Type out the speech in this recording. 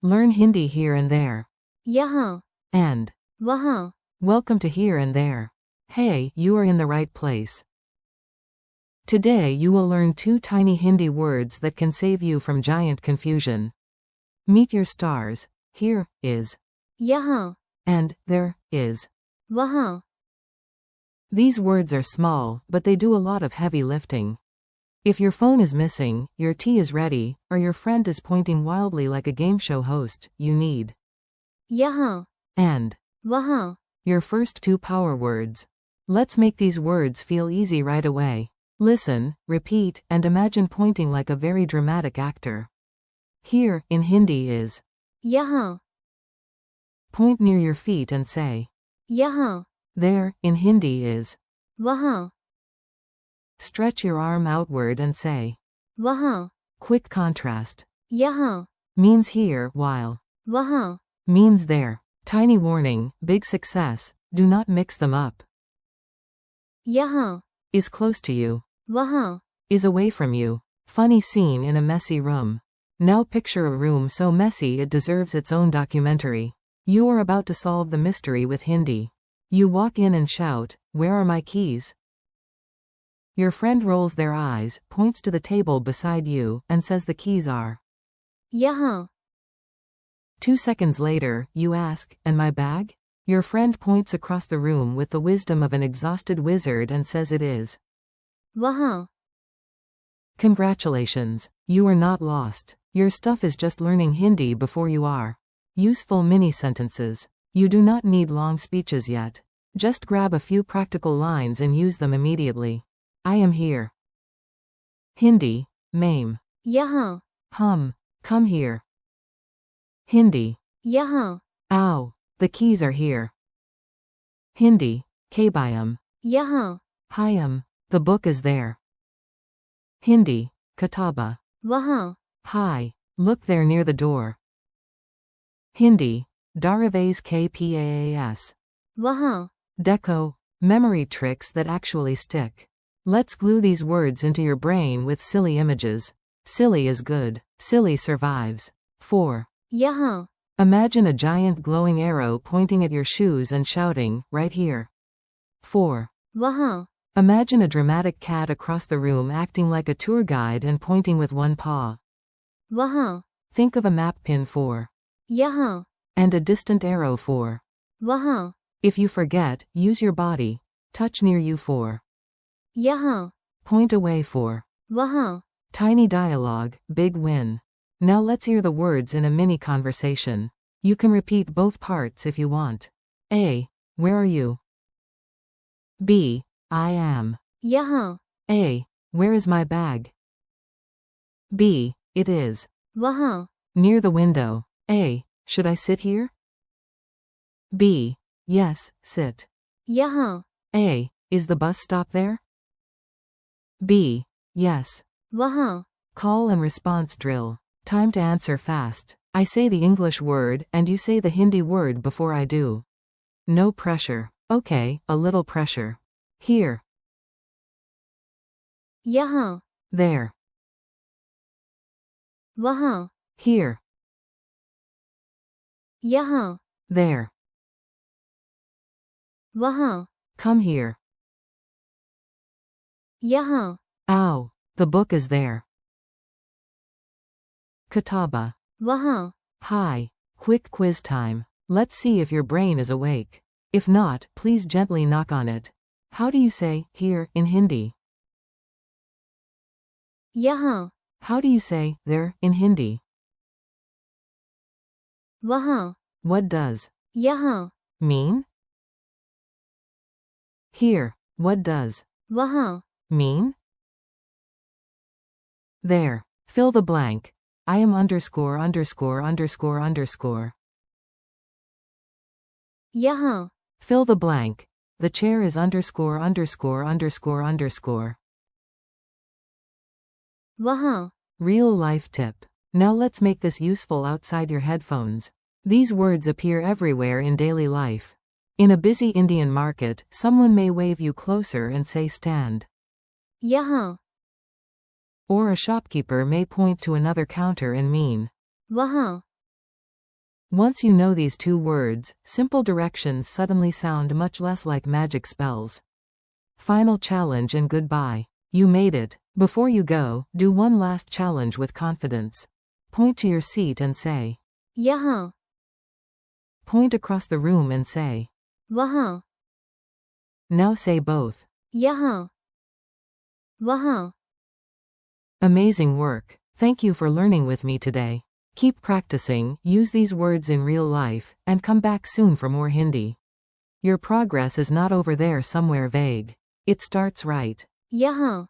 Learn Hindi here and there. यहाँ, And. वहाँ. Welcome to Here and There. Hey, you are in the right place. Today you will learn 2 tiny Hindi words that can save you from giant confusion. Meet your stars. Here is. यहाँ, And there is. वहाँ. These words are small, but they do a lot of heavy lifting. If your phone is missing, your tea is ready, or your friend is pointing wildly like a game show host, you need. यहाँ, And. वहाँ. Your first 2 power words. Let's make these words feel easy right away. Listen, repeat, and imagine pointing like a very dramatic actor. Here, in Hindi is. यहाँ, Point near your feet and say. यहाँ, There, in Hindi is. वहाँ, Stretch your arm outward and say. वहाँ. Quick contrast. यहाँ, Means here, while. वहाँ. Means there. Tiny warning, big success, do not mix them up. यहाँ, Is close to you. वहाँ. Is away from you. Funny scene in a messy room. Now picture a room so messy it deserves its own documentary. You are about to solve the mystery with Hindi. You walk in and shout, "Where are my keys?" Your friend rolls their eyes, points to the table beside you, and says the keys are. यहाँ, 2 seconds later, you ask, "And my bag?" Your friend points across the room with the wisdom of an exhausted wizard and says it is. वहाँ. Congratulations. You are not lost. Your stuff is just learning Hindi before you are. Useful mini sentences. You do not need long speeches yet. Just grab a few practical lines and use them immediately. I am here. Hindi, mame. यहाँ, Hum, come here. Hindi, यहाँ, ow, the keys are here. Hindi, kabayam. यहाँ, Hayam, the book is there. Hindi, kataba. वहाँ. Hi, look there near the door. Hindi, darives kpaas. वहाँ. Deco, memory tricks that actually stick. Let's glue these words into your brain with silly images. Silly is good. Silly survives. 4. यहाँ, Imagine a giant glowing arrow pointing at your shoes and shouting, "Right here." 4. वहाँ. Imagine a dramatic cat across the room acting like a tour guide and pointing with one paw. वहाँ. Think of a map pin 4. यहाँ, And a distant arrow 4. वहाँ. If you forget, use your body. Touch near you 4. यहाँ, Point away 4. वहाँ. Tiny dialogue, big win. Now let's hear the words in a mini conversation. You can repeat both parts if you want. A. Where are you? B. I am. यहाँ, A. Where is my bag? B. It is. वहाँ. Near the window. A. Should I sit here? B. Yes, sit. यहाँ, A. Is the bus stop there? B. Yes. वहाँ. Call and response drill. Time to answer fast. I say the English word and you say the Hindi word before I do. No pressure. Okay, a little pressure. Here. यहाँ, There. वहाँ. Here. यहाँ, There. वहाँ. Come here. यहाँ, Ow. The book is there. Kataba. वहाँ. Hi. Quick quiz time. Let's see if your brain is awake. If not, please gently knock on it. How do you say here in Hindi? यहाँ, How do you say there in Hindi? वहाँ. What does यहाँ, mean? Here. What does वहाँ. mean? There. Fill the blank. I am underscore underscore underscore underscore. यहाँ, Fill the blank. The chair is underscore underscore underscore underscore. वहाँ. Real life tip. Now let's make this useful outside your headphones. These words appear everywhere in daily life. In a busy Indian market, someone may wave you closer and say stand. यहाँ, Or a shopkeeper may point to another counter and mean वहाँ. Once you know these two words, simple directions suddenly sound much less like magic spells. Final challenge and goodbye. You made it. Before you go, do one last challenge with confidence. Point to your seat and say. यहाँ, Point across the room and say. वहाँ, Now say both. यहाँ, वहाँ. Amazing work. Thank you for learning with me today. Keep practicing, use these words in real life, and come back soon for more Hindi. Your progress is not over there somewhere vague. It starts right यहाँ